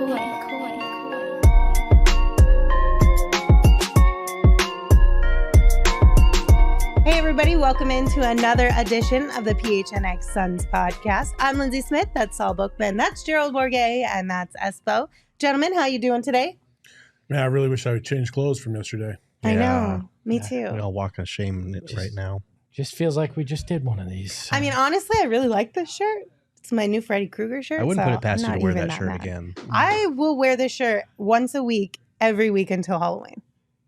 Hey everybody, welcome into another edition of the PHNX Suns podcast. I'm Lindsay Smith, that's Saul Bookman, that's Gerald Bourget, and that's Espo. Gentlemen, how you doing today? Man, I really wish I would change clothes from yesterday. I know, me too. We all walk of shame in it right now. Just feels like we just did one of these. I mean, honestly, I really like this shirt. It's my new Freddy Krueger shirt. I wouldn't put it past you to wear that shirt mad. again. I will wear this shirt once a week, every week until Halloween.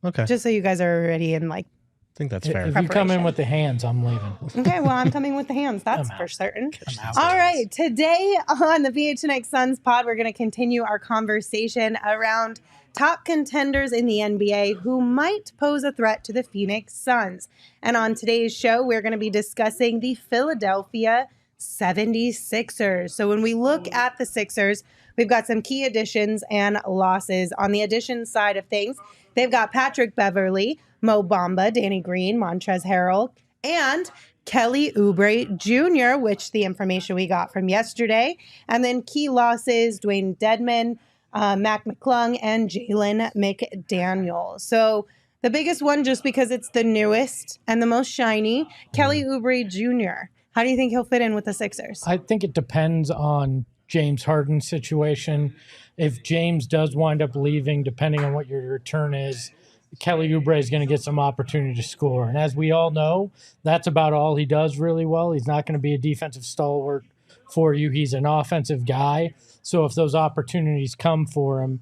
Okay. Just so you guys are already in like. I think that's fair. If you come in with the hands, I'm leaving. Okay, well, I'm coming with the hands. That's for certain. out. All right, today on the PHNX Suns pod, we're going to continue our conversation around top contenders in the NBA who might pose a threat to the Phoenix Suns. And on today's show, we're going to be discussing the Philadelphia 76ers. So when we look at the Sixers, we've got some key additions and losses. On the addition side of things, they've got Patrick Beverley, Mo Bamba, Danny Green, Montrezl Harrell, and Kelly Oubre Jr., which the information we got from yesterday. And then key losses, Dwayne Dedmon, Mac McClung, and Jalen McDaniel. So the biggest one, just because it's the newest and the most shiny, Kelly Oubre Jr. How do you think he'll fit in with the Sixers? I think it depends on James Harden's situation. If James does wind up leaving, depending on what your return is, Kelly Oubre is going to get some opportunity to score. And as we all know, that's about all he does really well. He's not going to be a defensive stalwart for you. He's an offensive guy. So if those opportunities come for him,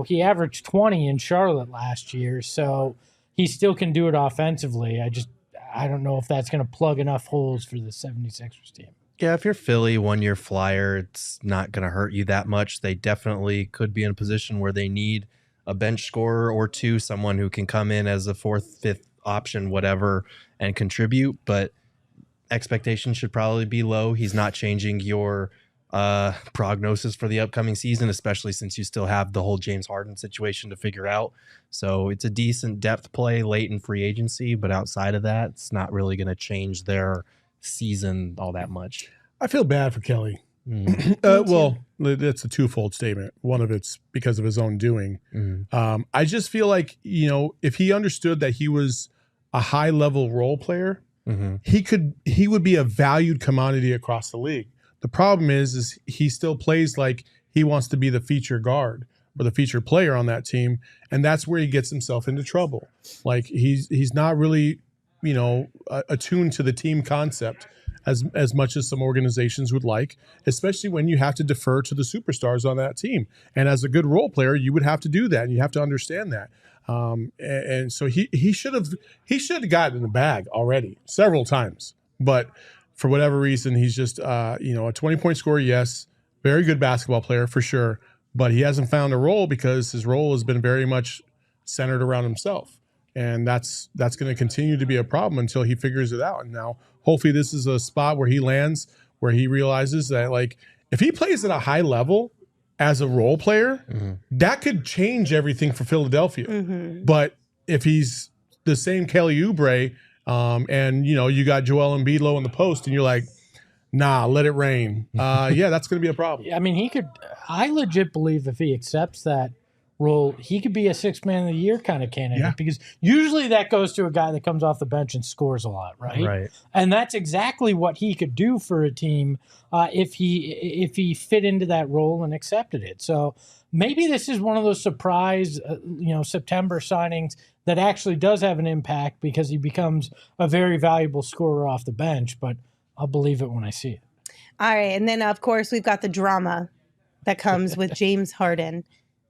he averaged 20 in Charlotte last year, so he still can do it offensively. I don't know if that's going to plug enough holes for the 76ers team. Yeah, if you're Philly, 1 year flyer, it's not going to hurt you that much. They definitely could be in a position where they need a bench scorer or two, someone who can come in as a fourth, fifth option, whatever, and contribute. But expectations should probably be low. He's not changing your prognosis for the upcoming season, especially since you still have the whole James Harden situation to figure out. So it's a decent depth play late in free agency, but outside of that, it's not really going to change their season all that much. I feel bad for Kelly. Well, that's a twofold statement. One of it's because of his own doing. I just feel like, if he understood that he was a high level role player, he would be a valued commodity across the league. The problem is he still plays like he wants to be the feature guard or the feature player on that team, and that's where he gets himself into trouble. Like he's not really, attuned to the team concept as much as some organizations would like, especially when you have to defer to the superstars on that team. And as a good role player, you would have to do that, and you have to understand that. And so he should have gotten in the bag already several times, but for whatever reason, he's just, a 20-point scorer, yes, very good basketball player for sure, but he hasn't found a role because his role has been very much centered around himself. And that's going to continue to be a problem until he figures it out. And now, hopefully this is a spot where he lands, where he realizes that, like, if he plays at a high level as a role player, that could change everything for Philadelphia. But if he's the same Kelly Oubre, and you got Joel Embiid low in the post, and you're like, nah, let it rain. That's going to be a problem. I mean, I legit believe if he accepts that role, he could be a sixth man of the year kind of candidate because usually that goes to a guy that comes off the bench and scores a lot, right? Right. And that's exactly what he could do for a team if he fit into that role and accepted it. So maybe this is one of those surprise, September signings that actually does have an impact because he becomes a very valuable scorer off the bench, but I'll believe it when I see it. All right, and then, of course, we've got the drama that comes with James Harden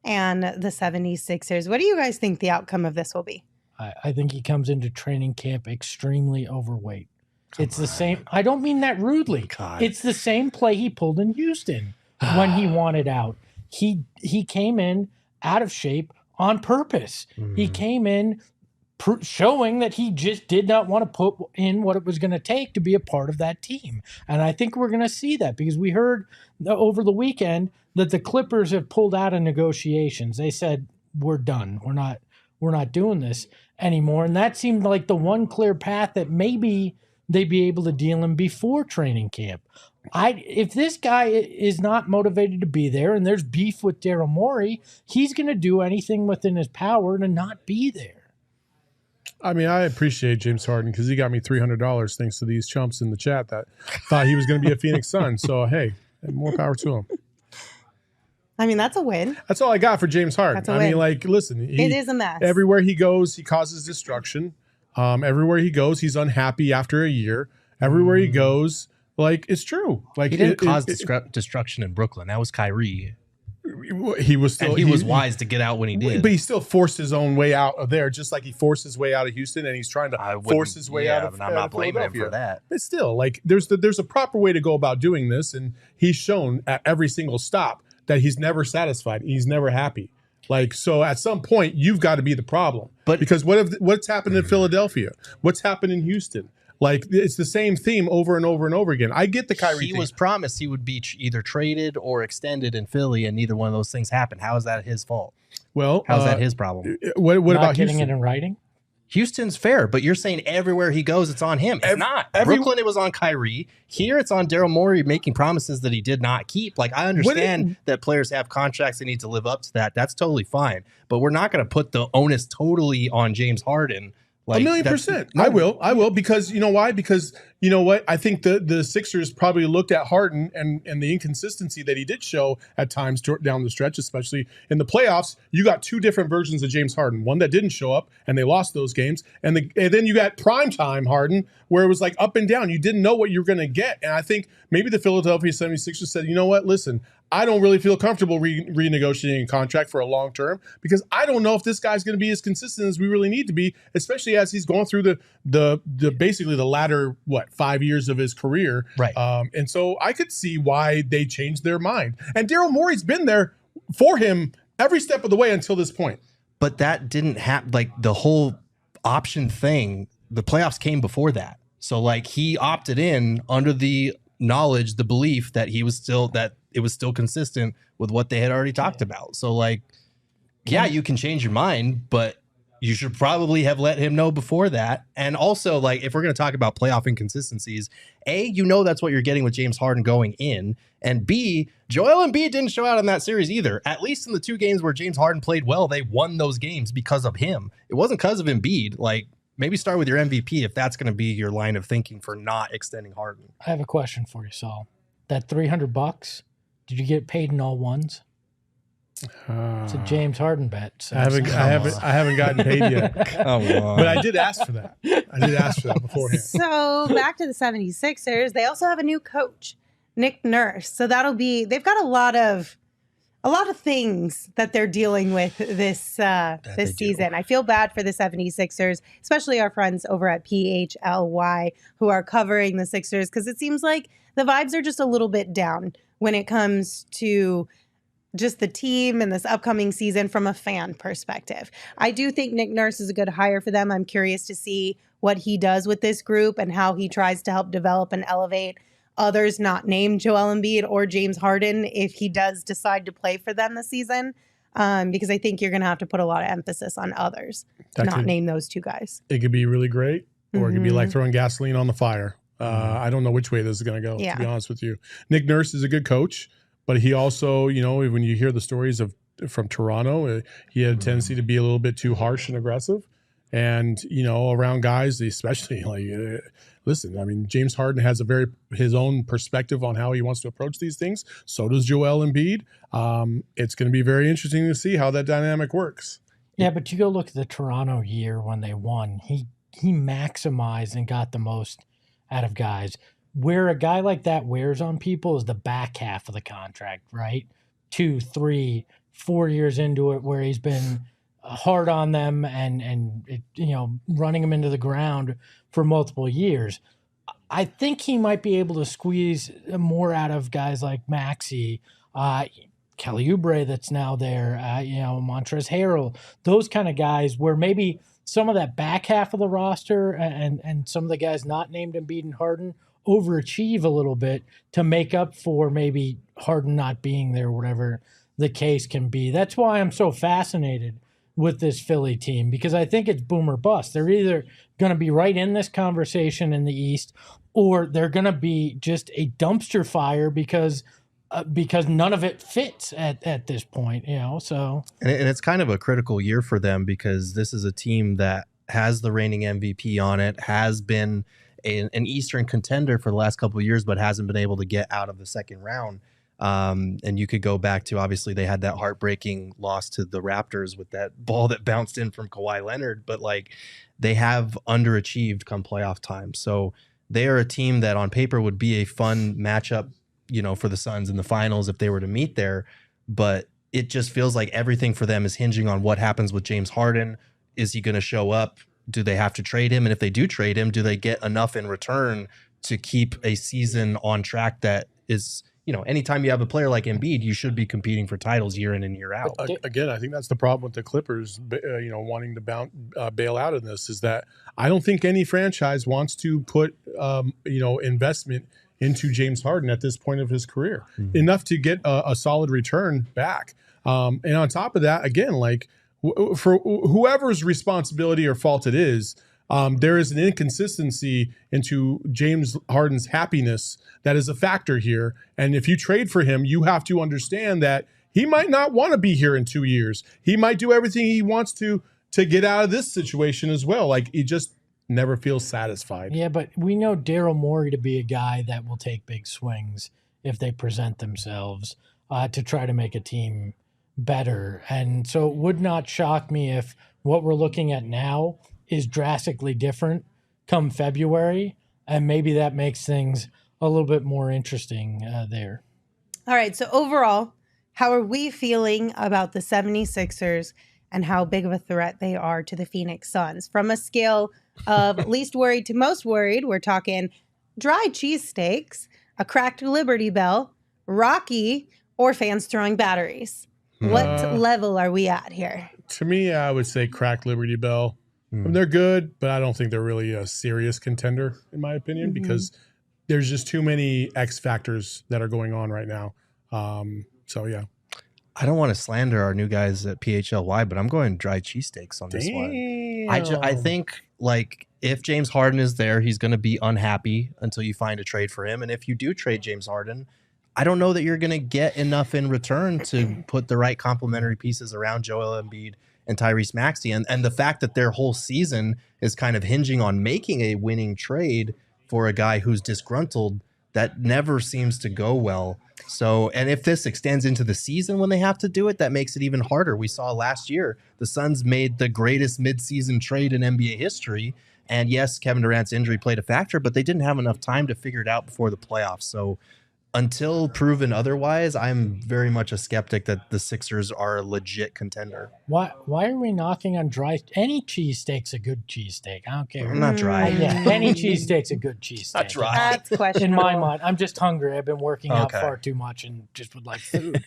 and the 76ers. What do you guys think the outcome of this will be? I think he comes into training camp extremely overweight. It's the same. I don't mean that rudely. God. It's the same play he pulled in Houston when he wanted out. He came in out of shape on purpose. He came in showing that he just did not want to put in what it was going to take to be a part of that team. And I think we're going to see that because we heard over the weekend that the Clippers have pulled out of negotiations. They said, we're done. We're not doing this anymore. And that seemed like the one clear path that maybe they'd be able to deal him before training camp. If this guy is not motivated to be there and there's beef with Daryl Morey, he's going to do anything within his power to not be there. I mean, I appreciate James Harden because he got me $300 thanks to these chumps in the chat that thought he was going to be a Phoenix Sun. So, hey, more power to him. I mean, that's a win. That's all I got for James Harden. That's a win. I mean, like, listen. It is a mess. Everywhere he goes, he causes destruction. Everywhere he goes, he's unhappy after a year. Everywhere he goes, like, it's true. Like, he didn't cause destruction in Brooklyn. That was Kyrie. He was still. And he was wise to get out when he did. But he still forced his own way out of there, just like he forced his way out of Houston, and he's trying to force his way out of. And I'm not blaming him for that. But still, like, there's a proper way to go about doing this, and he's shown at every single stop that he's never satisfied. He's never happy. Like, so at some point, you've got to be the problem. But because what's happened in Philadelphia? What's happened in Houston? Like, it's the same theme over and over and over again. I get the Kyrie thing. He was promised he would be either traded or extended in Philly, and neither one of those things happened. How is that his fault? Well, how's that his problem? What about getting Houston? it in writing? Houston's fair, but you're saying everywhere he goes, it's on him. It's not. Brooklyn, it was on Kyrie. Here, it's on Daryl Morey making promises that he did not keep. Like, I understand that players have contracts, they need to live up to that. That's totally fine. But we're not going to put the onus totally on James Harden. Like, 1,000,000%. I will, because you know why? Because you know what? I think the Sixers probably looked at Harden and the inconsistency that he did show at times down the stretch, especially in the playoffs. You got two different versions of James Harden, one that didn't show up and they lost those games. And then you got primetime Harden where it was like up and down. You didn't know what you were going to get. And I think maybe the Philadelphia 76ers said, you know what? Listen, I don't really feel comfortable renegotiating a contract for a long term because I don't know if this guy's going to be as consistent as we really need to be, especially as he's going through the basically the latter 5 years of his career. Right. And so I could see why they changed their mind. And Daryl Morey's been there for him every step of the way until this point. But that didn't happen. Like, the whole option thing, the playoffs came before that. So, like, he opted in under the knowledge, the belief that it was still consistent with what they had already talked about. So, like, yeah, you can change your mind, but you should probably have let him know before that. And also, like, if we're going to talk about playoff inconsistencies, A, that's what you're getting with James Harden going in. And B, Joel Embiid didn't show out in that series either. At least in the two games where James Harden played well, they won those games because of him. It wasn't because of Embiid. Like, maybe start with your MVP if that's going to be your line of thinking for not extending Harden. I have a question for you, Saul. That $300, did you get paid in all ones? It's a James Harden bet. So I haven't gotten paid yet. Come on. But I did ask for that. Beforehand. So back to the 76ers, they also have a new coach, Nick Nurse. So they've got a lot of things that they're dealing with this season. I feel bad for the 76ers, especially our friends over at PHLY who are covering the Sixers, because it seems like the vibes are just a little bit down when it comes to just the team and this upcoming season from a fan perspective. I do think Nick Nurse is a good hire for them. I'm curious to see what he does with this group and how he tries to help develop and elevate others not named Joel Embiid or James Harden if he does decide to play for them this season, because I think you're going to have to put a lot of emphasis on others to not name those two guys. It could be really great, or it could be like throwing gasoline on the fire. I don't know which way this is going to go, to be honest with you. Nick Nurse is a good coach, but he also, when you hear the stories from Toronto, he had a tendency to be a little bit too harsh and aggressive. And, around guys, especially listen, I mean, James Harden has his own perspective on how he wants to approach these things. So does Joel Embiid. It's going to be very interesting to see how that dynamic works. Yeah, but you go look at the Toronto year when they won. He maximized and got the most out of guys. Where a guy like that wears on people is the back half of the contract, right? 2, 3, 4 years into it, where he's been hard on them and running them into the ground for multiple years. I think he might be able to squeeze more out of guys like Maxey, Kelly Oubre that's now there, Montrezl Harrell, those kind of guys where maybe some of that back half of the roster and some of the guys not named Embiid and Harden overachieve a little bit to make up for maybe Harden not being there, whatever the case can be. That's why I'm so fascinated with this Philly team, because I think it's boom or bust. They're either going to be right in this conversation in the East, or they're going to be just a dumpster fire because none of it fits at this point, so. And it's kind of a critical year for them because this is a team that has the reigning MVP on it, has been an Eastern contender for the last couple of years, but hasn't been able to get out of the second round. And you could go back to, obviously, they had that heartbreaking loss to the Raptors with that ball that bounced in from Kawhi Leonard, but like they have underachieved come playoff time. So they are a team that on paper would be a fun matchup, for the Suns in the finals if they were to meet there. But it just feels like everything for them is hinging on what happens with James Harden. Is he going to show up? Do they have to trade him? And if they do trade him, do they get enough in return to keep a season on track that is, anytime you have a player like Embiid, you should be competing for titles year in and year out. Again, I think that's the problem with the Clippers, wanting to bail out in this, is that I don't think any franchise wants to put, investment into James Harden at this point of his career, enough to get a solid return back. And on top of that, again, like for whoever's responsibility or fault it is, there is an inconsistency into James Harden's happiness that is a factor here. And if you trade for him, you have to understand that he might not want to be here in 2 years. He might do everything he wants to get out of this situation as well. Like, he just never feels satisfied. Yeah, but we know Daryl Morey to be a guy that will take big swings if they present themselves to try to make a team better. And so it would not shock me if what we're looking at now is drastically different come February, and maybe that makes things a little bit more interesting there. All right, so overall, how are we feeling about the 76ers and how big of a threat they are to the Phoenix Suns? From a scale of least worried to most worried, we're talking dry cheesesteaks, a cracked Liberty Bell, Rocky, or fans throwing batteries. What level are we at here? To me, I would say cracked Liberty Bell. They're good, but I don't think they're really a serious contender, in my opinion, because there's just too many X factors that are going on right now. So, yeah. I don't want to slander our new guys at PHLY, but I'm going dry cheesesteaks on this one. I think, like, if James Harden is there, he's going to be unhappy until you find a trade for him. And if you do trade James Harden, I don't know that you're going to get enough in return to put the right complementary pieces around Joel Embiid and Tyrese Maxey. And the fact that their whole season is kind of hinging on making a winning trade for a guy who's disgruntled, that never seems to go well. So, and if this extends into the season when they have to do it, that makes it even harder. We saw last year, the Suns made the greatest midseason trade in NBA history. And yes, Kevin Durant's injury played a factor, but they didn't have enough time to figure it out before the playoffs. So until proven otherwise, I'm very much a skeptic that the Sixers are a legit contender. Why are we knocking on dry? Any cheesesteak's a good cheesesteak. I don't care. Not dry. Any cheesesteak's a good cheesesteak. Not dry. That's questionable. In my mind, I'm just hungry. I've been working out far too much and just would like food.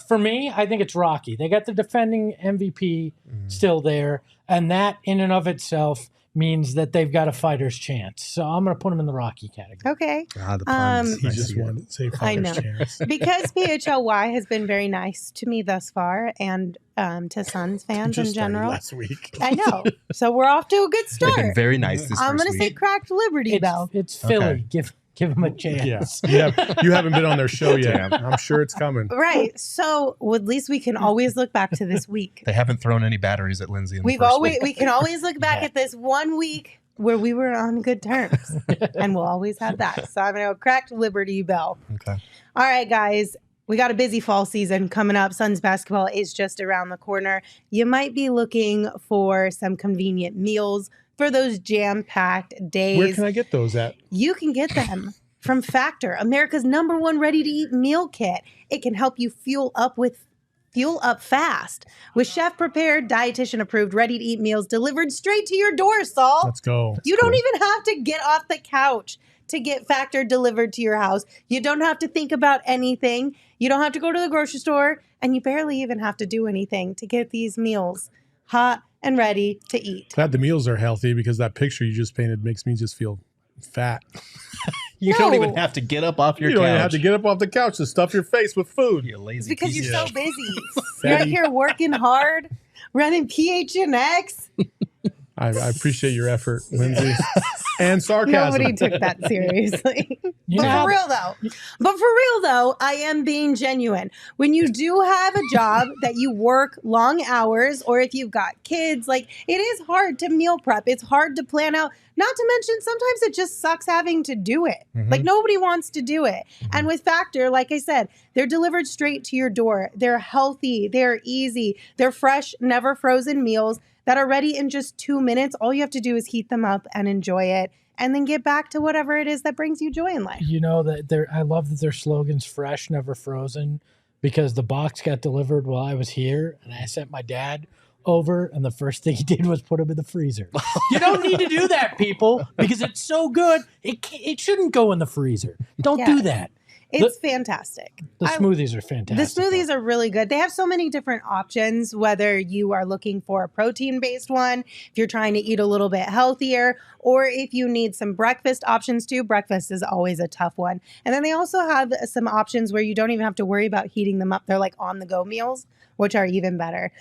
For me, I think it's Rocky. They got the defending MVP still there, and that in and of itself means that they've got a fighter's chance. So I'm going to put them in the Rocky category. Okay. The puns. He just wanted to say fighter's chance. Because PHLY has been very nice to me thus far, and to Suns fans in general. Last week. I know. So we're off to a good They've been start. very nice this I'm first going to say week. cracked Liberty Bell. It's Philly. Give them a chance. Yeah. You haven't been on their show yet. I'm sure it's coming. Right. So at least we can always look back to this week. They haven't thrown any batteries at Lindsay in the first week. We can always look back at this 1 week where we were on good terms, and we'll always have that. So I'm going to go cracked Liberty Bell. Okay. All right, guys. We got a busy fall season coming up. Suns basketball is just around the corner. You might be looking for some convenient meals for those jam-packed days. Where can I get those at? You can get them from Factor, America's #1 ready-to-eat meal kit. It can help you fuel up fast with chef-prepared, dietitian-approved, ready-to-eat meals delivered straight to your door, Saul. Let's go. You don't even have to get off the couch to get Factor delivered to your house. You don't have to think about anything. You don't have to go to the grocery store, and you barely even have to do anything to get these meals hot and ready to eat. Glad the meals are healthy, because that picture you just painted makes me just feel fat. You don't even have to get up off your couch. You don't even have to get up off the couch to stuff your face with food. You lazy It's because piece you're of so busy. You're out here working hard, running PHNX. I appreciate your effort, Lindsay. And sarcasm. Nobody took that seriously. Yeah. But for real though, I am being genuine. When you do have a job that you work long hours, or if you've got kids, like it is hard to meal prep. It's hard to plan out. Not to mention, sometimes it just sucks having to do it. Like nobody wants to do it. And with Factor, like I said, they're delivered straight to your door. They're healthy. They're easy. They're fresh, never frozen meals that are ready in just 2 minutes. All you have to do is heat them up and enjoy it, and then get back to whatever it is that brings you joy in life. You know that I love that their slogan's fresh, never frozen, because the box got delivered while I was here, and I sent my dad over, and the first thing he did was put them in the freezer. You don't need to do that, people, because it's so good. It shouldn't go in the freezer. Don't do that. It's fantastic. The smoothies are fantastic. The smoothies are really good. They have so many different options, whether you are looking for a protein-based one, if you're trying to eat a little bit healthier, or if you need some breakfast options too. Breakfast is always a tough one. And then they also have some options where you don't even have to worry about heating them up. They're like on-the-go meals, which are even better.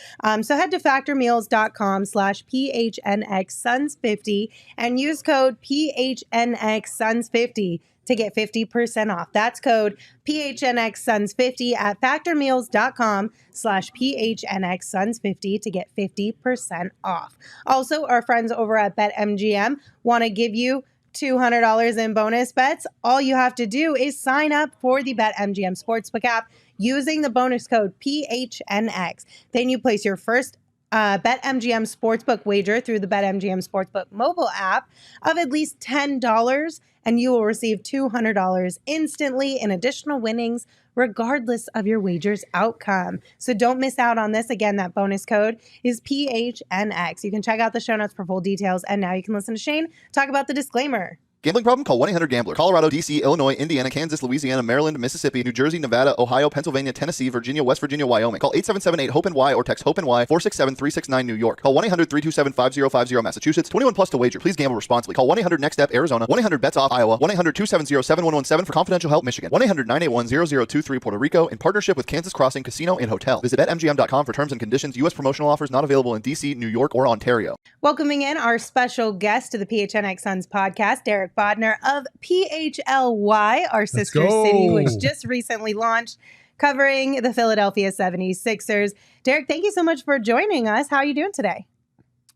So head to factormeals.com/PHNXSuns50 and use code PHNXSuns50 to get 50% off. That's code PHNXSuns50 at factormeals.com/PHNXSuns50 to get 50% off. Also, our friends over at BetMGM want to give you $200 in bonus bets. All you have to do is sign up for the BetMGM Sportsbook app using the bonus code PHNX. Then you place your first BetMGM Sportsbook wager through the BetMGM Sportsbook mobile app of at least $10, and you will receive $200 instantly in additional winnings, regardless of your wager's outcome. So don't miss out on this. Again, that bonus code is PHNX. You can check out the show notes for full details. And now you can listen to Shane talk about the disclaimer. Gambling problem? Call 1-800-GAMBLER. Colorado, D.C., Illinois, Indiana, Kansas, Louisiana, Maryland, Mississippi, New Jersey, Nevada, Ohio, Pennsylvania, Tennessee, Virginia, West Virginia, Wyoming. Call 877-8-HOPENY or text HOPENY 467-369 New York. Call 1-800-327-5050 Massachusetts. 21 plus to wager. Please gamble responsibly. Call 1-800-NEXT-STEP Arizona. 1-800-BETS-OFF Iowa. 1-800-270-7117 for confidential help Michigan. 1-800-981-0023 Puerto Rico in partnership with Kansas Crossing Casino and Hotel. Visit BetMGM.com for terms and conditions. U.S. promotional offers not available in D.C., New York, or Ontario. Welcoming in our special guest to the PHNX Suns podcast, Derek Bodner of PHLY, our sister city, which just recently launched, covering the Philadelphia 76ers. Derek, thank you so much for joining us. How are you doing today?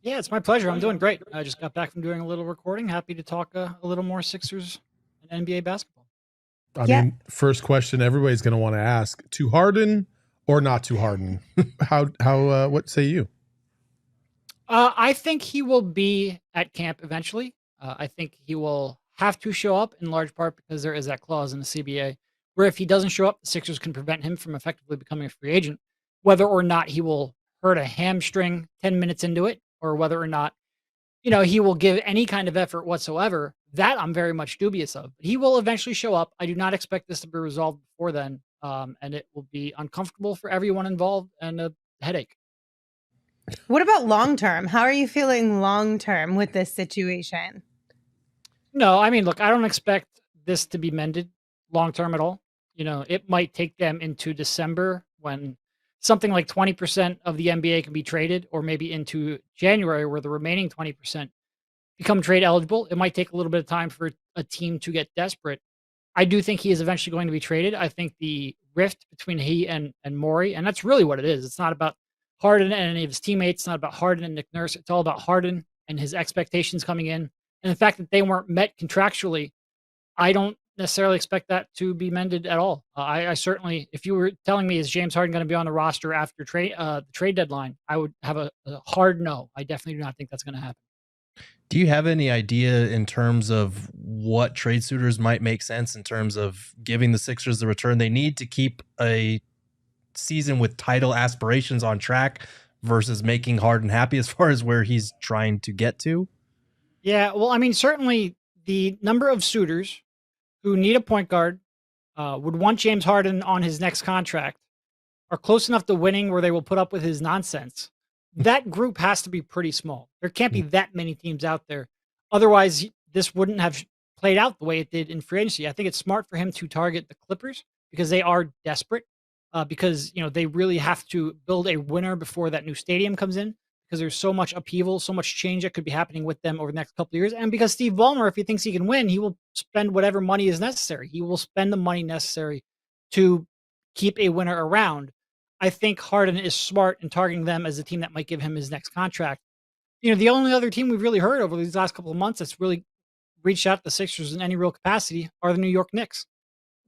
Yeah, it's my pleasure. I'm doing great. I just got back from doing a little recording. Happy to talk a little more Sixers and NBA basketball. I mean, first question everybody's going to want to ask: to Harden or not to Harden? What say you? I think he will be at camp eventually. I think he will have to show up in large part because there is that clause in the CBA where if he doesn't show up, the Sixers can prevent him from effectively becoming a free agent. Whether or not he will hurt a hamstring 10 minutes into it, or whether or not, he will give any kind of effort whatsoever, that I'm very much dubious of. But he will eventually show up. I do not expect this to be resolved before then, and it will be uncomfortable for everyone involved and a headache. What about long-term? How are you feeling long-term with this situation? No, I mean, look, I don't expect this to be mended long-term at all. It might take them into December when something like 20% of the NBA can be traded, or maybe into January where the remaining 20% become trade eligible. It might take a little bit of time for a team to get desperate. I do think he is eventually going to be traded. I think the rift between he and Morey, and that's really what it is. It's not about Harden and any of his teammates. It's not about Harden and Nick Nurse. It's all about Harden and his expectations coming in. And the fact that they weren't met contractually, I don't necessarily expect that to be mended at all. I certainly, if you were telling me, is James Harden going to be on the roster after the trade deadline, I would have a hard no. I definitely do not think that's going to happen. Do you have any idea in terms of what trade suitors might make sense in terms of giving the Sixers the return they need to keep a season with title aspirations on track versus making Harden happy as far as where he's trying to get to? Yeah, well, I mean, certainly the number of suitors who need a point guard, would want James Harden on his next contract, are close enough to winning where they will put up with his nonsense. That group has to be pretty small. There can't be that many teams out there. Otherwise, this wouldn't have played out the way it did in free agency. I think it's smart for him to target the Clippers because they are desperate, because they really have to build a winner before that new stadium comes in, because there's so much upheaval, so much change that could be happening with them over the next couple of years. And because Steve Ballmer, if he thinks he can win, he will spend whatever money is necessary. He will spend the money necessary to keep a winner around. I think Harden is smart in targeting them as a team that might give him his next contract. The only other team we've really heard over these last couple of months that's really reached out to the Sixers in any real capacity are the New York Knicks.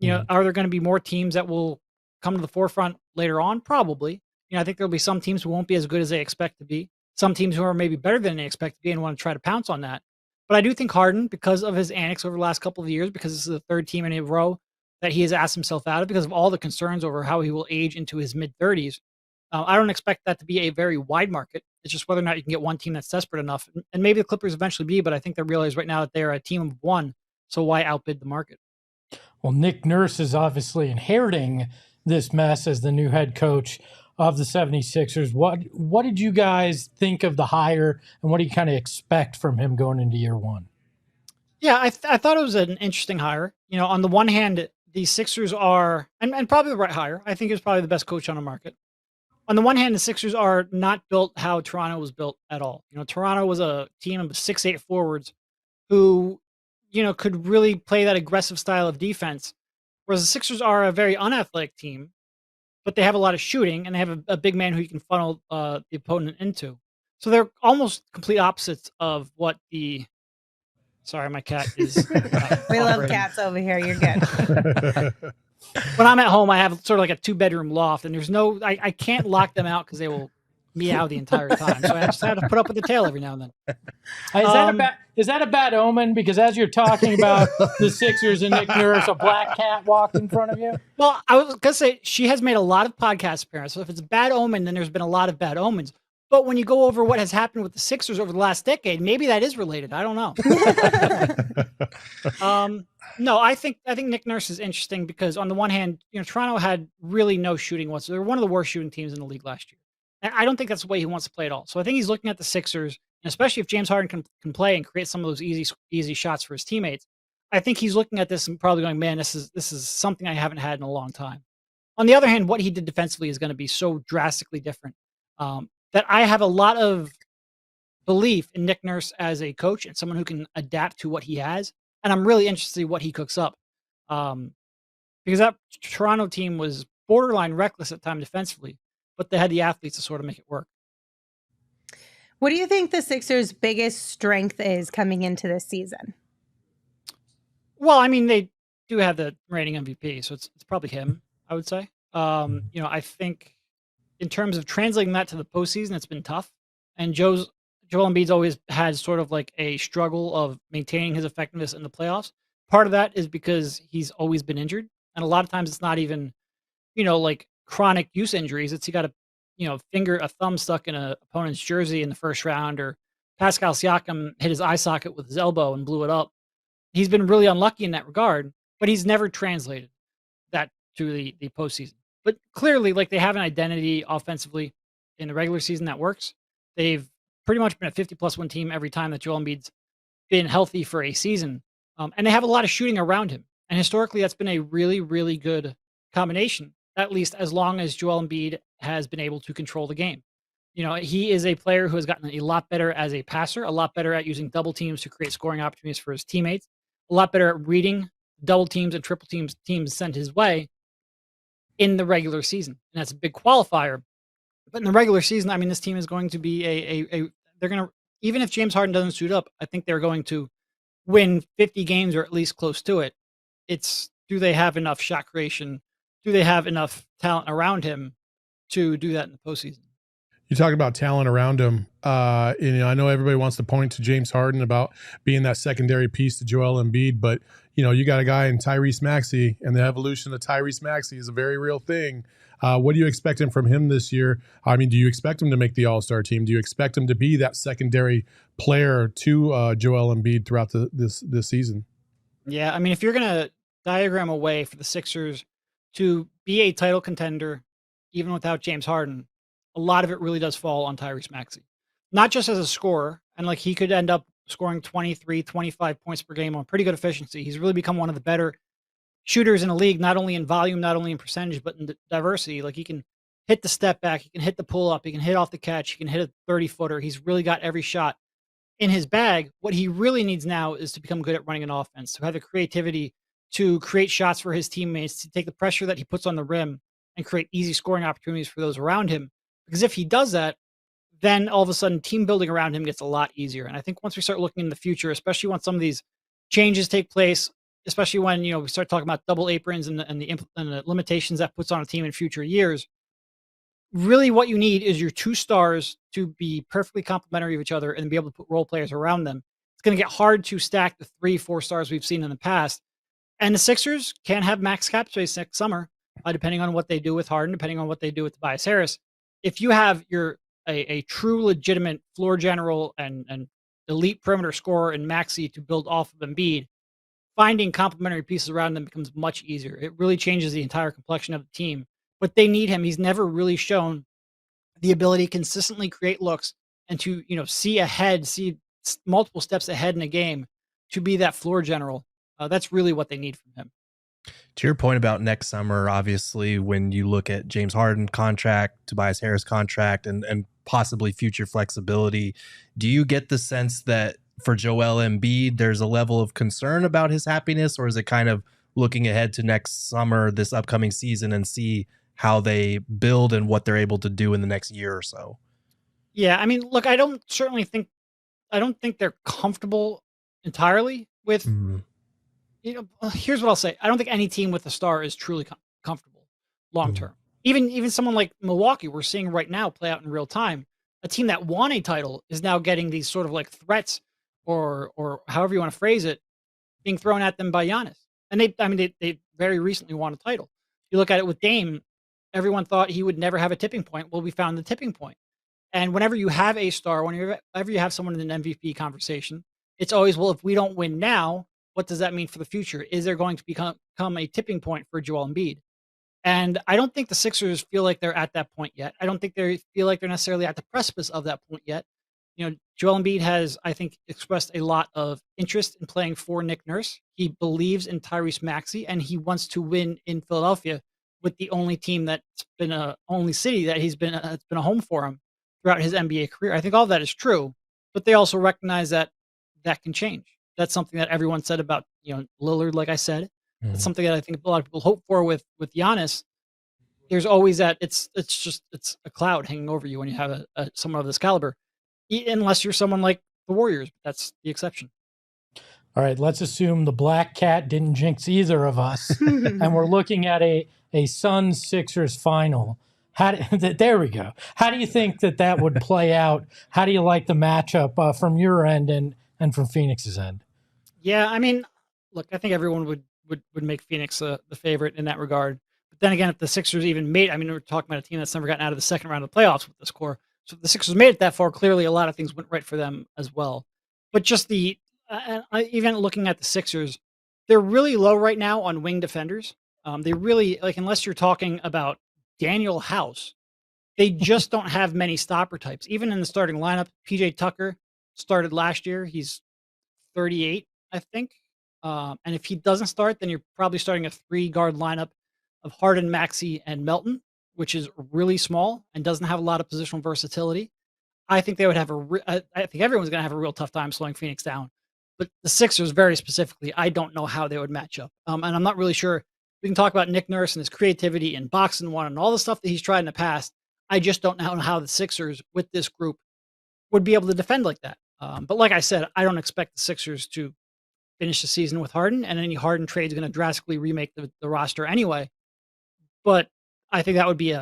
Are there going to be more teams that will come to the forefront later on? Probably. I think there'll be some teams who won't be as good as they expect to be. Some teams who are maybe better than they expect to be and want to try to pounce on that. But I do think Harden, because of his antics over the last couple of years, because this is the third team in a row that he has asked himself out of, because of all the concerns over how he will age into his mid-30s, I don't expect that to be a very wide market. It's just whether or not you can get one team that's desperate enough. And maybe the Clippers eventually be, but I think they realize right now that they're a team of one. So why outbid the market? Well, Nick Nurse is obviously inheriting this mess as the new head coach of the 76ers. What did you guys think of the hire, and what do you kind of expect from him going into year one? Yeah, I thought it was an interesting hire. On the one hand, the Sixers are, and probably the right hire. I think he was probably the best coach on the market. On the one hand, the Sixers are not built how Toronto was built at all. Toronto was a team of 6'8" forwards who, could really play that aggressive style of defense. Whereas the Sixers are a very unathletic team, but they have a lot of shooting and they have a big man who you can funnel the opponent into. So they're almost complete opposites of what sorry, my cat is. We love cats over here. You're good. When I'm at home, I have sort of like a 2-bedroom loft, and there's I can't lock them out because they will meow the entire time. So I just have to put up with the tail every now and then. Is that a bad omen? Because as you're talking about the Sixers and Nick Nurse, a black cat walked in front of you? Well, I was going to say, she has made a lot of podcast appearances. So if it's a bad omen, then there's been a lot of bad omens. But when you go over what has happened with the Sixers over the last decade, maybe that is related. I don't know. No, I think Nick Nurse is interesting because on the one hand, Toronto had really no shooting whatsoever. They were one of the worst shooting teams in the league last year. And I don't think that's the way he wants to play at all. So I think he's looking at the Sixers, and especially if James Harden can play and create some of those easy shots for his teammates. I think he's looking at this and probably going, man, this is something I haven't had in a long time. On the other hand, what he did defensively is going to be so drastically different that I have a lot of belief in Nick Nurse as a coach and someone who can adapt to what he has. And I'm really interested to see what he cooks up. Because that Toronto team was borderline reckless at times defensively, but they had the athletes to sort of make it work. What do you think the Sixers' biggest strength is coming into this season? Well, I mean, they do have the reigning MVP, so it's probably him, I would say. I think in terms of translating that to the postseason, it's been tough. And Joel Embiid's always had sort of like a struggle of maintaining his effectiveness in the playoffs. Part of that is because he's always been injured. And a lot of times it's not even, like chronic use injuries. It's he got a thumb stuck in an opponent's jersey in the first round, or Pascal Siakam hit his eye socket with his elbow and blew it up. He's been really unlucky in that regard, but he's never translated that to the postseason. But clearly, like, they have an identity offensively in the regular season that works. They've pretty much been a 50-plus win team every time that Joel Embiid's been healthy for a season. And they have a lot of shooting around him. And historically, that's been a really, really good combination, at least as long as Joel Embiid has been able to control the game. He is a player who has gotten a lot better as a passer, a lot better at using double teams to create scoring opportunities for his teammates, a lot better at reading double teams and triple teams sent his way in the regular season. And that's a big qualifier. But in the regular season, I mean, this team is going to be they're going to, even if James Harden doesn't suit up, I think they're going to win 50 games or at least close to it. It's, do they have enough shot creation? Do they have enough talent around him to do that in the postseason? You talk about talent around him. I know everybody wants to point to James Harden about being that secondary piece to Joel Embiid, but you got a guy in Tyrese Maxey, and the evolution of Tyrese Maxey is a very real thing. What are you expecting from him this year? I mean, do you expect him to make the All-Star team? Do you expect him to be that secondary player to Joel Embiid throughout this season? Yeah, I mean, if you're going to diagram a way for the Sixers to be a title contender, even without James Harden, a lot of it really does fall on Tyrese Maxey. Not just as a scorer, and like he could end up scoring 23, 25 points per game on pretty good efficiency. He's really become one of the better shooters in the league, not only in volume, not only in percentage, but in diversity. Like he can hit the step back, he can hit the pull up, he can hit off the catch, he can hit a 30-footer. He's really got every shot in his bag. What he really needs now is to become good at running an offense, to have the creativity to create shots for his teammates, to take the pressure that he puts on the rim and create easy scoring opportunities for those around him. Because if he does that, then all of a sudden team building around him gets a lot easier. And I think once we start looking in the future, especially when some of these changes take place, especially when, we start talking about double aprons and the limitations that puts on a team in future years, really what you need is your two stars to be perfectly complementary of each other and be able to put role players around them. It's going to get hard to stack the 3-4 stars we've seen in the past. And the Sixers can have max cap space next summer, depending on what they do with Harden, depending on what they do with Tobias Harris. If you have a true legitimate floor general and elite perimeter scorer in Maxey to build off of Embiid, finding complementary pieces around them becomes much easier. It really changes the entire complexion of the team. But they need him. He's never really shown the ability to consistently create looks and to, see ahead, see multiple steps ahead in a game to be that floor general. That's really what they need from him. To your point about next summer, obviously, when you look at James Harden contract, Tobias Harris contract, and possibly future flexibility, do you get the sense that for Joel Embiid, there's a level of concern about his happiness, or is it kind of looking ahead to next summer, this upcoming season, and see how they build and what they're able to do in the next year or so? Yeah, I mean, look, I don't think they're comfortable entirely with. Here's what I'll say. I don't think any team with a star is truly comfortable long term. Even someone like Milwaukee, we're seeing right now play out in real time. A team that won a title is now getting these sort of like threats or however you want to phrase it, being thrown at them by Giannis. And they very recently won a title. You look at it with Dame, everyone thought he would never have a tipping point. Well, we found the tipping point. And whenever you have a star, whenever you have someone in an MVP conversation, it's always, well, if we don't win now, what does that mean for the future? Is there going to become a tipping point for Joel Embiid? And I don't think the Sixers feel like they're at that point yet. I don't think they feel like they're necessarily at the precipice of that point yet. Joel Embiid has, I think, expressed a lot of interest in playing for Nick Nurse. He believes in Tyrese Maxey, and he wants to win in Philadelphia with the only team that's been only city that it's been a home for him throughout his NBA career. I think all that is true, but they also recognize that can change. That's something that everyone said about, Lillard, like I said. It's something that I think a lot of people hope for with Giannis. There's always that it's a cloud hanging over you when you have someone of this caliber, unless you're someone like the Warriors. That's the exception. All right, let's assume the black cat didn't jinx either of us, and we're looking at a Suns-Sixers final. There we go. How do you think that would play out? How do you like the matchup from your end and from Phoenix's end? Yeah, I mean, look, I think everyone would make Phoenix the favorite in that regard. But then again, if the Sixers even made, we're talking about a team that's never gotten out of the second round of the playoffs with this core. So if the Sixers made it that far, clearly a lot of things went right for them as well. But just even looking at the Sixers, they're really low right now on wing defenders. They really, unless you're talking about Daniel House, they just don't have many stopper types. Even in the starting lineup, PJ Tucker started last year. He's 38, I think. And if he doesn't start, then you're probably starting a 3-guard lineup of Harden, Maxey, and Melton, which is really small and doesn't have a lot of positional versatility. I think they would have I think everyone's going to have a real tough time slowing Phoenix down. But the Sixers, very specifically, I don't know how they would match up. And I'm not really sure. We can talk about Nick Nurse and his creativity and boxing one and all the stuff that he's tried in the past. I just don't know how the Sixers with this group would be able to defend like that. But like I said, I don't expect the Sixers to finish the season with Harden, and any Harden trade is going to drastically remake the roster anyway. But I think that would be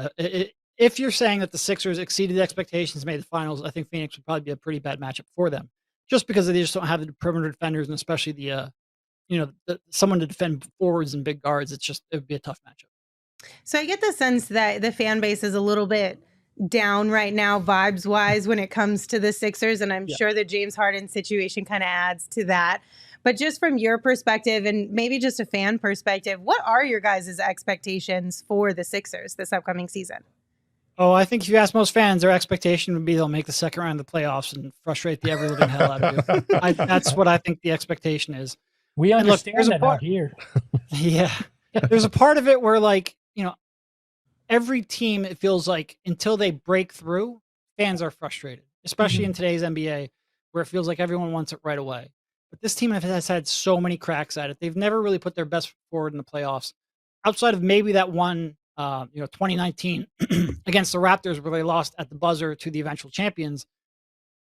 if you're saying that the Sixers exceeded expectations, made the finals, I think Phoenix would probably be a pretty bad matchup for them, just because they just don't have the perimeter defenders, and especially the someone to defend forwards and big guards. It would be a tough matchup. So I get the sense that the fan base is a little bit down right now, vibes wise, when it comes to the Sixers. And I'm sure the James Harden situation kind of adds to that. But just from your perspective and maybe just a fan perspective, what are your guys' expectations for the Sixers this upcoming season? Oh, I think if you ask most fans, their expectation would be they'll make the second round of the playoffs and frustrate the ever living hell out of you. That's what I think the expectation is. We understand that out here. Yeah. There's a part of it where every team, it feels like until they break through, fans are frustrated, especially in today's NBA, where it feels like everyone wants it right away. But this team has had so many cracks at it. They've never really put their best forward in the playoffs, outside of maybe that one, 2019 against the Raptors, where they lost at the buzzer to the eventual champions.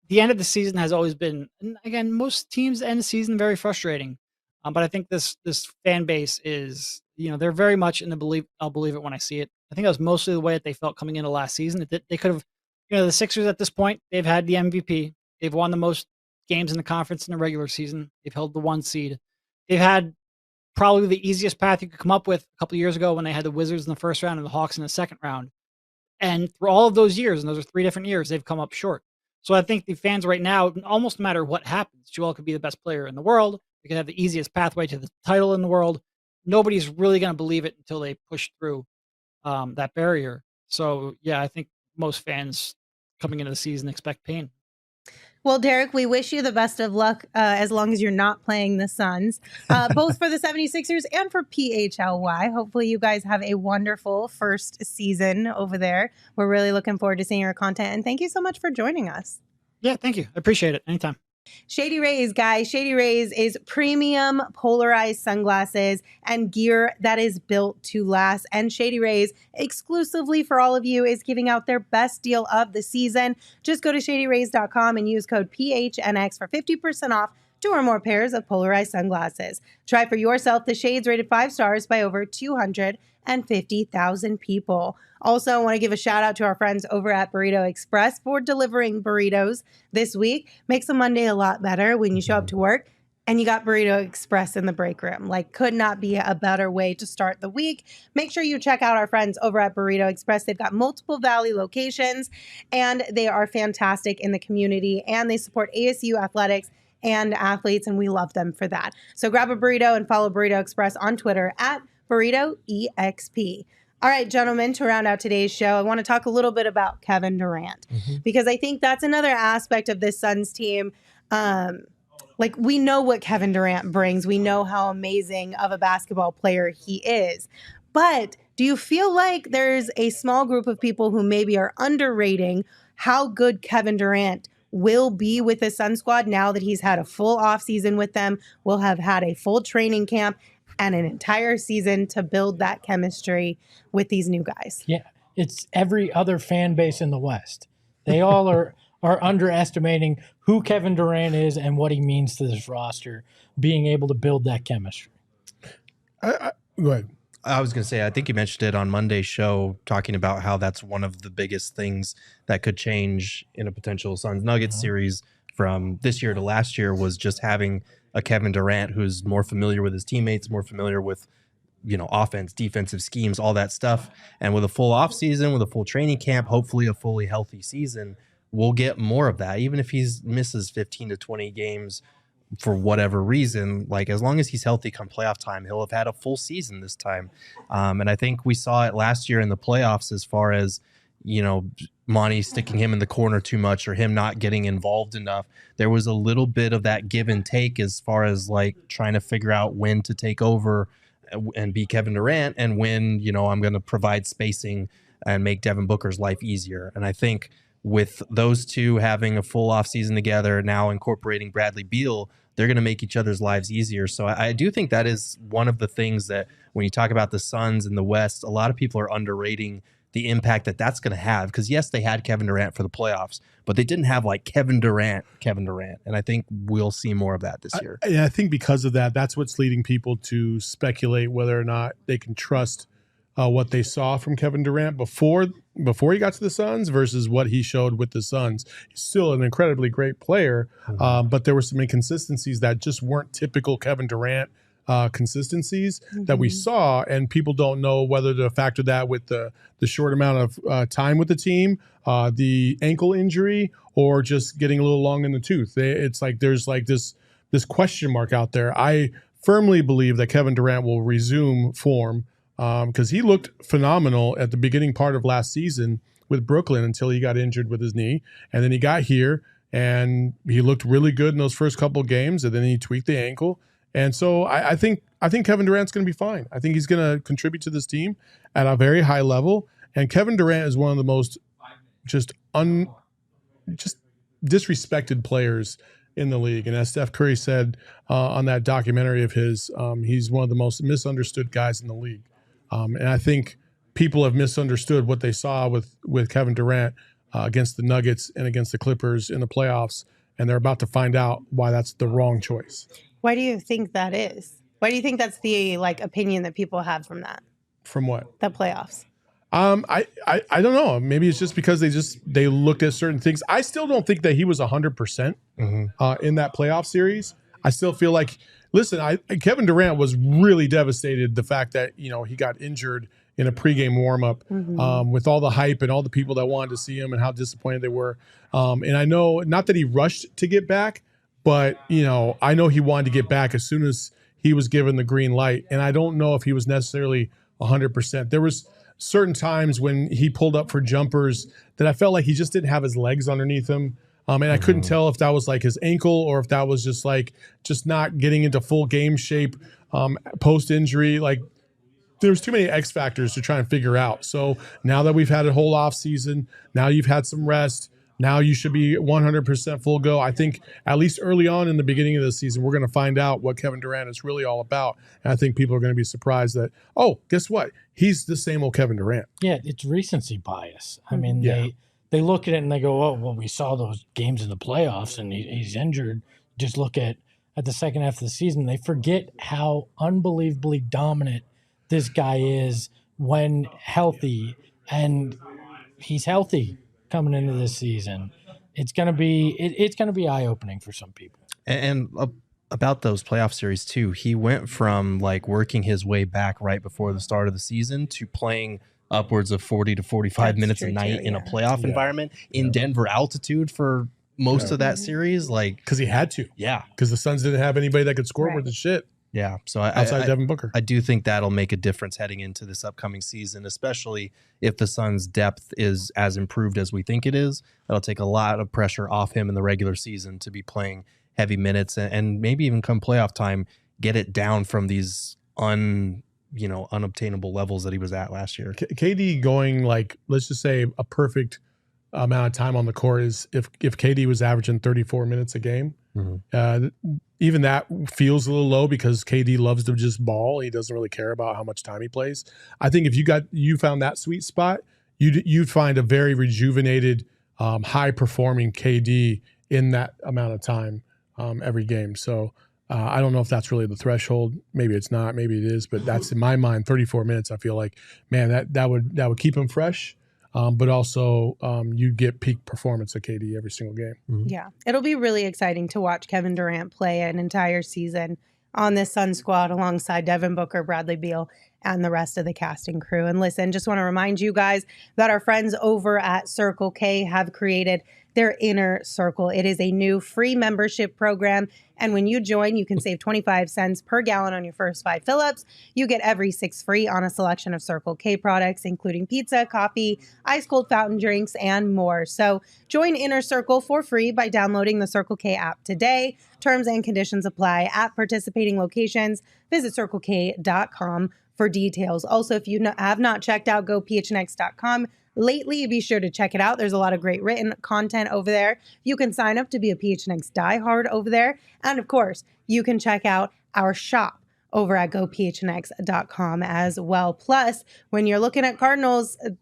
The end of the season has always been, and again, most teams end the season very frustrating. But I think this fan base is, they're very much in the belief. I'll believe it when I see it. I think that was mostly the way that they felt coming into last season. That they could have, the Sixers at this point, they've had the MVP. They've won the most games in the conference in the regular season. They've held the 1 seed. They've had probably the easiest path you could come up with a couple of years ago when they had the Wizards in the first round and the Hawks in the second round. And through all of those years, and those are 3 different years, they've come up short. So I think the fans right now, almost no matter what happens, Joel could be the best player in the world. They could have the easiest pathway to the title in the world. Nobody's really going to believe it until they push through that barrier. So, yeah, I think most fans coming into the season expect pain. Well, Derek, we wish you the best of luck as long as you're not playing the Suns, both for the 76ers and for PHLY. Hopefully you guys have a wonderful first season over there. We're really looking forward to seeing your content. And thank you so much for joining us. Yeah, thank you. I appreciate it. Anytime. Shady Rays, guys. Shady Rays is premium polarized sunglasses and gear that is built to last. And Shady Rays, exclusively for all of you, is giving out their best deal of the season. Just go to shadyrays.com and use code PHNX for 50% off 2 or more pairs of polarized sunglasses. Try for yourself the shades rated 5 stars by over 250,000 people. Also, I want to give a shout out to our friends over at Burrito Express for delivering burritos this week. Makes a Monday a lot better when you show up to work and you got Burrito Express in the break room. Like, could not be a better way to start the week. Make sure you check out our friends over at Burrito Express. They've got multiple Valley locations and they are fantastic in the community and they support ASU athletics and athletes, and we love them for that. So grab a burrito and follow Burrito Express on Twitter at BurritoEXP. All right, gentlemen, to round out today's show, I want to talk a little bit about Kevin Durant because I think that's another aspect of this Suns team. Like, we know what Kevin Durant brings. We know how amazing of a basketball player he is. But do you feel like there's a small group of people who maybe are underrating how good Kevin Durant will be with the Sun squad now that he's had a full offseason with them, will have had a full training camp and an entire season to build that chemistry with these new guys? Yeah, it's every other fan base in the West. They all are underestimating who Kevin Durant is and what he means to this roster, being able to build that chemistry. Go ahead. I was going to say, I think you mentioned it on Monday's show, talking about how that's one of the biggest things that could change in a potential Suns-Nuggets series from this year to last year, was just having a Kevin Durant who's more familiar with his teammates, more familiar with, offense, defensive schemes, all that stuff. And with a full offseason, with a full training camp, hopefully a fully healthy season, we'll get more of that. Even if he misses 15 to 20 games for whatever reason, like, as long as he's healthy come playoff time, he'll have had a full season this time. And I think we saw it last year in the playoffs, as far as, Monty sticking him in the corner too much or him not getting involved enough. There was a little bit of that give and take as far as like trying to figure out when to take over and be Kevin Durant and when, I'm going to provide spacing and make Devin Booker's life easier. And I think with those two having a full offseason together, now incorporating Bradley Beal, they're going to make each other's lives easier. So I do think that is one of the things that when you talk about the Suns in the West, a lot of people are underrating the impact that that's going to have. Because yes, they had Kevin Durant for the playoffs, but they didn't have like Kevin Durant. And I think we'll see more of that this year. I think because of that, that's what's leading people to speculate whether or not they can trust what they saw from Kevin Durant before he got to the Suns versus what he showed with the Suns. He's still an incredibly great player, but there were some inconsistencies that just weren't typical Kevin Durant consistencies that we saw, and people don't know whether to factor that with the short amount of time with the team, the ankle injury, or just getting a little long in the tooth. It's like there's like this question mark out there. I firmly believe that Kevin Durant will resume form because he looked phenomenal at the beginning part of last season with Brooklyn until he got injured with his knee, and then he got here and he looked really good in those first couple of games, and then he tweaked the ankle. And so I think Kevin Durant's going to be fine. I think he's going to contribute to this team at a very high level. And Kevin Durant is one of the most just disrespected players in the league. And as Steph Curry said on that documentary of his, he's one of the most misunderstood guys in the league. And I think people have misunderstood what they saw with Kevin Durant against the Nuggets and against the Clippers in the playoffs. And they're about to find out why that's the wrong choice. Why do you think that is? Why do you think that's the opinion that people have from that? From what? The playoffs. I don't know. Maybe it's just because they looked at certain things. I still don't think that he was 100% in that playoff series. I still feel like, listen, Kevin Durant was really devastated the fact that he got injured in a pregame warmup with all the hype and all the people that wanted to see him and how disappointed they were. And I know not that he rushed to get back, but I know he wanted to get back as soon as he was given the green light. And I don't know if he was necessarily 100%. There was certain times when he pulled up for jumpers that I felt like he just didn't have his legs underneath him. And I couldn't tell if that was like his ankle or if that was just not getting into full game shape post injury. Like there's too many X factors to try and figure out. So now that we've had a whole off season, now you've had some rest. Now you should be 100% full go. I think at least early on in the beginning of the season, we're going to find out what Kevin Durant is really all about. And I think people are going to be surprised that, oh, guess what? He's the same old Kevin Durant. Yeah, it's recency bias. I mean, they look at it and they go, oh, well, we saw those games in the playoffs and he's injured. Just look at the second half of the season. They forget how unbelievably dominant this guy is when healthy, and he's healthy coming into this season. It's gonna be eye opening for some people. And about those playoff series too, he went from working his way back right before the start of the season to playing upwards of 40 to 45 minutes a night in a playoff environment in Denver altitude for most of that series, because he had to. Yeah, because the Suns didn't have anybody that could score worth of shit. Yeah, so outside Devin Booker, I do think that'll make a difference heading into this upcoming season, especially if the Suns' depth is as improved as we think it is. That'll take a lot of pressure off him in the regular season to be playing heavy minutes and maybe even come playoff time, get it down from these unobtainable levels that he was at last year. KD going let's just say a perfect amount of time on the court is if KD was averaging 34 minutes a game. Even that feels a little low because KD loves to just ball. He doesn't really care about how much time he plays. I think if you found that sweet spot, you'd find a very rejuvenated, high performing KD in that amount of time every game. So I don't know if that's really the threshold. Maybe it's not. Maybe it is. But that's in my mind. 34 minutes. I feel like, man, that would keep him fresh. But also you get peak performance of KD every single game. Yeah, it'll be really exciting to watch Kevin Durant play an entire season on this Sun squad alongside Devin Booker, Bradley Beal, and the rest of the casting crew. And listen, just want to remind you guys that our friends over at Circle K have created their Inner Circle. It is a new free membership program. And when you join, you can save 25 cents per gallon on your first 5 fill-ups. You get every 6 free on a selection of Circle K products, including pizza, coffee, ice cold fountain drinks, and more. So join Inner Circle for free by downloading the Circle K app today. Terms and conditions apply at participating locations. Visit CircleK.com for details. Also, if you have not checked out GoPHNX.com lately, be sure to check it out. There's a lot of great written content over there. You can sign up to be a PHNX diehard over there. And of course, you can check out our shop over at GoPHNX.com as well. Plus, when you're looking at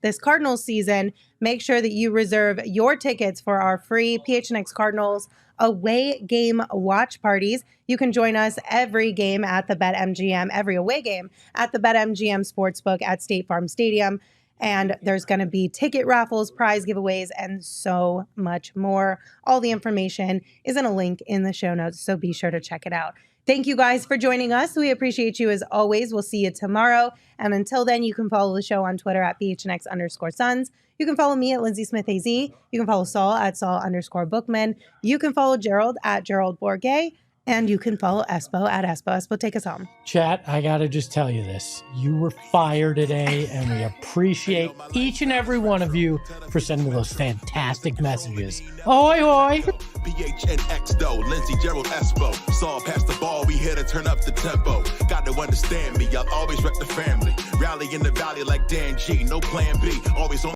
this Cardinals season, make sure that you reserve your tickets for our free PHNX Cardinals away game watch parties. You can join us every game at the BetMGM, every away game at the BetMGM Sportsbook at State Farm Stadium. And there's going to be ticket raffles, prize giveaways, and so much more. All the information is in a link in the show notes, so be sure to check it out. Thank you guys for joining us. We appreciate you as always. We'll see you tomorrow. And until then, you can follow the show on Twitter at PHNX_Suns. You can follow me at Lindsay Smith AZ. You can follow Saul at Saul_Bookman. You can follow Gerald at Gerald Bourget. And you can follow Espo at Espo. Espo, take us home. Chat, I got to just tell you this. You were fired today, and we appreciate each and every one of you for sending those fantastic messages. Ahoy, hoy! PHNX though, Lindsey, Gerald, Espo. Saw past the ball, we here to turn up the tempo. Got to understand me, I'll always wreck the family. Rally in the valley like Dan G, no plan B. Always on